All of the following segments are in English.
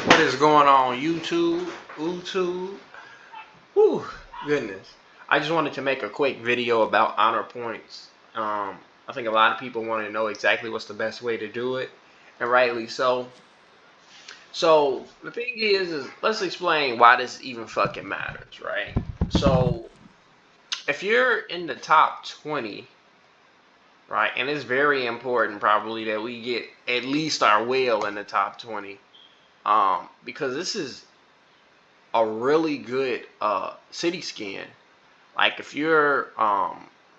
What is going on, YouTube? YouTube? Whew, goodness. I just wanted to make a quick video about honor points. I think a lot of people want to know exactly what's the best way to do it, and rightly so. So the thing is let's explain why this even fucking matters, right? So if you're in the top 20, right, and it's very important probably that we get at least our whale in the top 20, because this is a really good city skin. Like if you're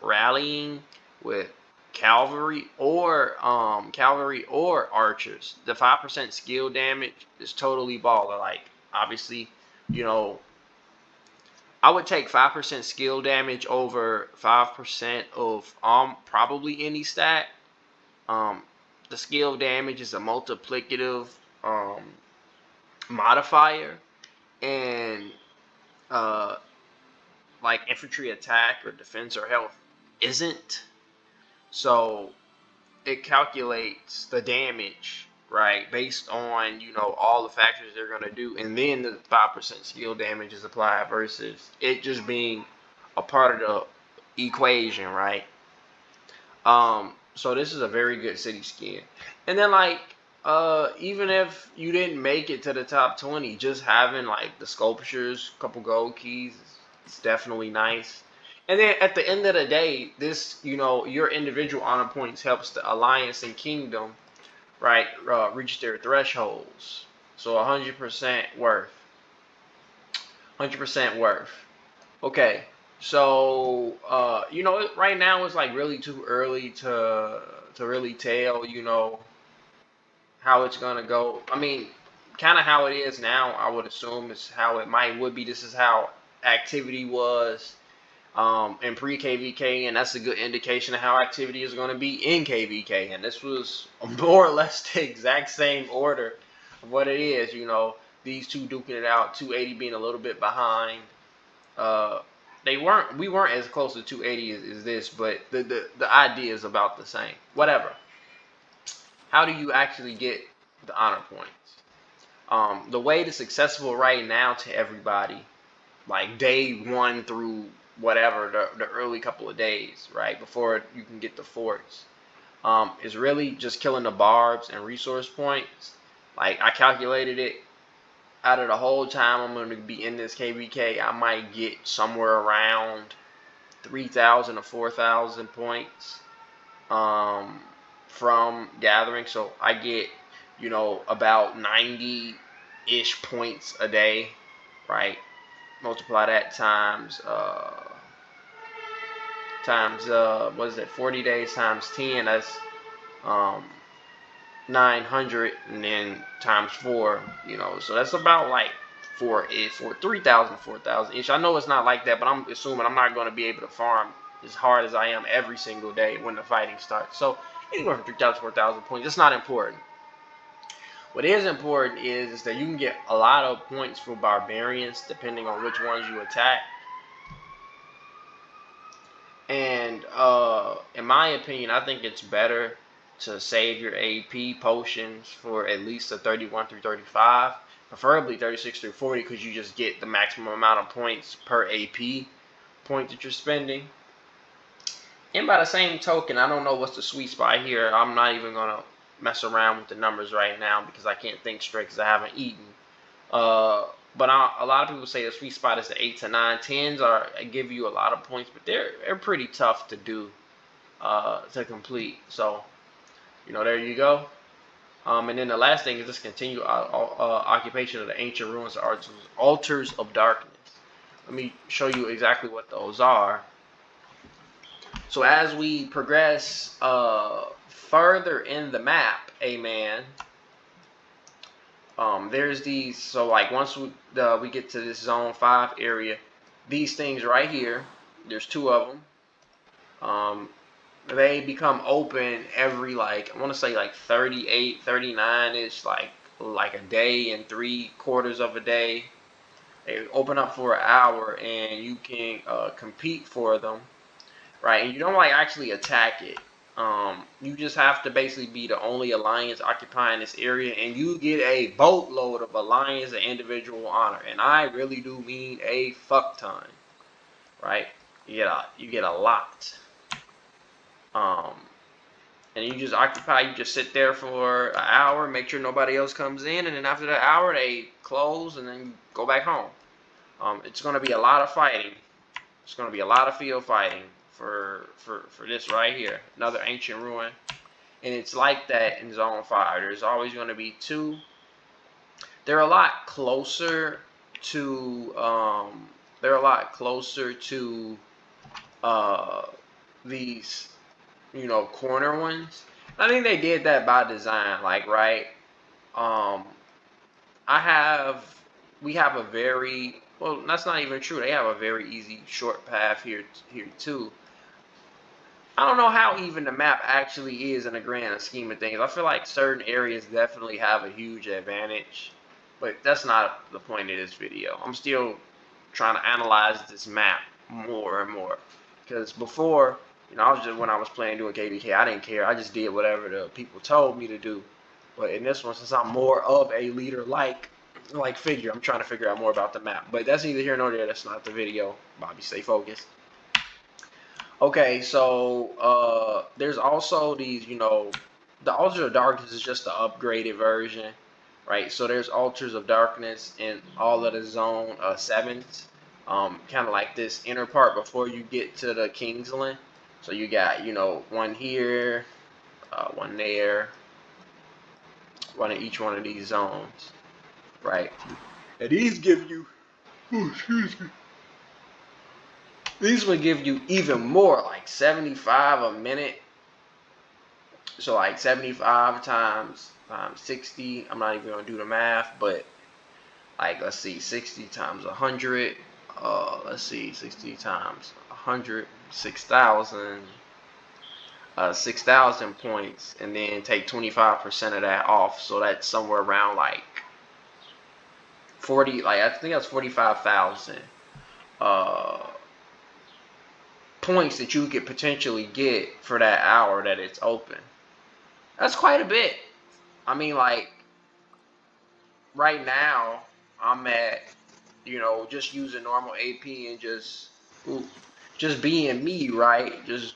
rallying with cavalry or archers, the 5% skill damage is totally baller. Like obviously, you know, I would take 5% skill damage over 5% of probably any stat. Um, the skill damage is a multiplicative um, modifier, and uh, like infantry attack or defense or health isn't. So it calculates the damage, right, based on all the factors they're gonna do, and then the 5% skill damage is applied versus it just being a part of the equation, right? So this is a very good city skin, and then like even if you didn't make it to the top 20, just having like the sculptures, couple gold keys, it's definitely nice. And then at the end of the day, this your individual honor points helps the alliance and kingdom, right, reach their thresholds. So 100% worth, 100% worth. Okay, so right now it's like really too early to really tell how it's gonna go. I mean, kind of how it is now. I would assume is how it would be. This is how activity was in pre KVK, and that's a good indication of how activity is going to be in KVK. And this was more or less the exact same order of what it is. These two duking it out. 280 being a little bit behind. Uh, we weren't as close to 280 as this, but the idea is about the same. Whatever. How do you actually get the honor points? The way that's accessible right now to everybody, like day one through whatever the early couple of days, right before you can get the forts, is really just killing the barbs and resource points. Like I calculated it, out of the whole time I'm going to be in this KVK, I might get somewhere around 3,000 to 4,000 points from gathering. So I get, about 90-ish points a day, right? Multiply that times what is it, 40 days times 10, that's um 900, and then times 4, so that's about like 3,000 4,000 ish. I know it's not like that, but I'm assuming I'm not going to be able to farm as hard as I am every single day when the fighting starts. So anywhere from 3,000 to 4,000 points, it's not important. What is important is that you can get a lot of points for barbarians depending on which ones you attack. And in my opinion, I think it's better to save your AP potions for at least a 31 through 35, preferably 36 through 40, because you just get the maximum amount of points per AP point that you're spending. And by the same token, I don't know what's the sweet spot here. I'm not even gonna mess around with the numbers right now because I can't think straight because I haven't eaten. But a lot of people say the sweet spot is the 8 to 9. 10s are give you a lot of points, but they're pretty tough to do, to complete. So there you go. And then the last thing is this continued occupation of the ancient ruins or altars of darkness. Let me show you exactly what those are. So as we progress further in the map, amen, there's these. So like once we get to this zone 5 area, these things right here, there's two of them. They become open every, like, I want to say like 38 39 ish, like a day and 3/4 of a day. They open up for an hour and you can compete for them, right? And you don't like actually attack it. You just have to basically be the only alliance occupying this area, and you get a boatload of alliance and individual honor. And I really do mean a fuck ton, right? You get a lot. Um, and you just occupy. You just sit there for an hour, make sure nobody else comes in, and then after the hour they close, and then you go back home. It's going to be a lot of fighting. It's going to be a lot of field fighting for this right here. Another ancient ruin. And it's like that in Zone 5. There's always going to be two. They're a lot closer to these, corner ones. I think they did that by design, like, right? Um, we have a very, well, that's not even true. They have a very easy short path here too. I don't know how even the map actually is in the grand scheme of things. I feel like certain areas definitely have a huge advantage, but that's not the point of this video. I'm still trying to analyze this map more and more, because before, I was just, when I was playing doing KVK, I didn't care. I just did whatever the people told me to do. But in this one, since I'm more of a leader like figure, I'm trying to figure out more about the map. But that's neither here nor there. That's not the video. Bobby, stay focused. Okay, so there's also these, the Altars of Darkness is just the upgraded version, right? So there's Altars of Darkness in all of the Zone 7s, kind of like this inner part before you get to the Kingsland. So you got, one here, one there, one in each one of these zones, right? And these give you, oh, excuse me. These would give you even more, like 75 a minute. So like 75 times 60. I'm not even gonna do the math, but like, let's see, 60 times 100. Let's see, 60 times 100, 6,000. 6,000 points, and then take 25% of that off. So that's somewhere around like 40. Like, I think that's 45,000. Points that you could potentially get for that hour that it's open. That's quite a bit. I mean, like, right now I'm at, just using normal AP and just being me, right? Just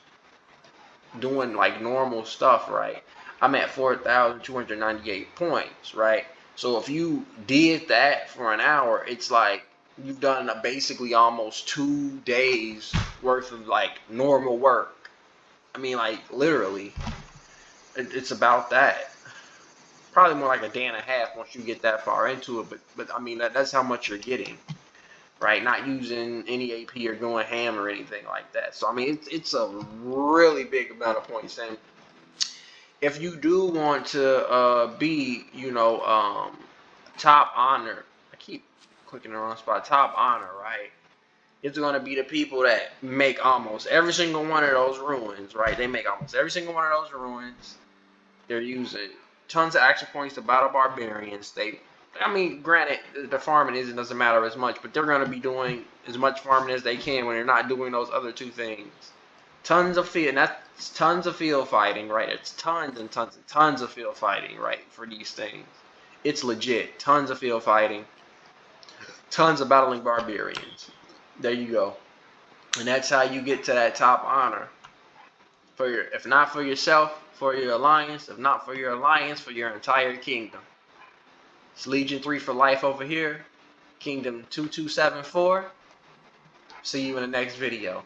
doing like normal stuff, right? I'm at 4,298 points, right? So if you did that for an hour, it's like you've done basically almost 2 days worth of like normal work. I mean, like, literally, it's about that. Probably more like a day and a half once you get that far into it. But I mean, that's how much you're getting, right? Not using any AP or going ham or anything like that. So I mean, it's a really big amount of points. And if you do want to be, top honor, I keep clicking the wrong spot. Top honor, right? It's going to be the people that make almost every single one of those ruins, right? They make almost every single one of those ruins. They're using tons of action points to battle barbarians. I mean, granted, the farming doesn't matter as much, but they're going to be doing as much farming as they can when they're not doing those other two things. Tons of field, and that's tons of field fighting, right? It's tons and tons and tons of field fighting, right, for these things. It's legit. Tons of field fighting. Tons of battling barbarians. There you go. And that's how you get to that top honor. If not for yourself, for your alliance. If not for your alliance, for your entire kingdom. It's Legion 3 for life over here. Kingdom 2274. See you in the next video.